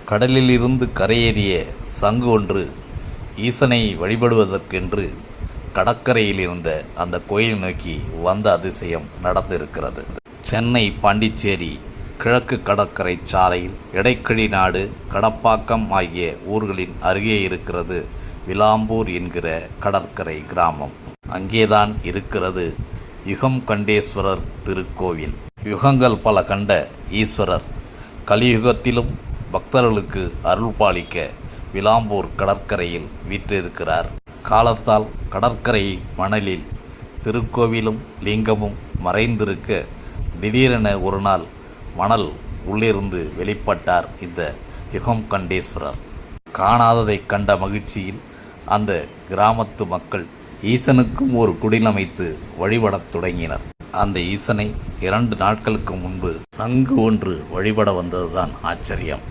கடலில் இருந்து கரையேறிய சங்கு ஒன்று ஈசனை வழிபடுவதற்கென்று கடற்கரையில் இருந்த அந்த கோயில் நோக்கி வந்த அதிசயம் நடந்திருக்கிறது. சென்னை பாண்டிச்சேரி கிழக்கு கடற்கரை சாலையில் எடைக்கழி நாடு கடப்பாக்கம் ஆகிய ஊர்களின் அருகே இருக்கிறது விளாம்பூர் என்கிற கடற்கரை கிராமம். அங்கேதான் இருக்கிறது யுகம் கண்டேஸ்வரர் திருக்கோவில். யுகங்கள் பல கண்ட ஈஸ்வரர் கலியுகத்திலும் பக்தர்களுக்கு அருள் பாலிக்க விளாம்பூர் கடற்கரையில் வீற்றிருக்கிறார். காலத்தால் கடற்கரை மணலில் திருக்கோவிலும் லிங்கமும் மறைந்திருக்க திடீரென ஒரு நாள் மணல் உள்ளிருந்து வெளிப்பட்டார் இந்த யுகம் கண்டேஸ்வரர். காணாததை கண்ட மகிழ்ச்சியில் அந்த கிராமத்து மக்கள் ஈசனுக்கும் ஒரு குடில் அமைத்து வழிபடத் தொடங்கினர். அந்த ஈசனை 2 நாட்களுக்கு முன்பு சங்கு ஒன்று வழிபட வந்ததுதான் ஆச்சரியம்.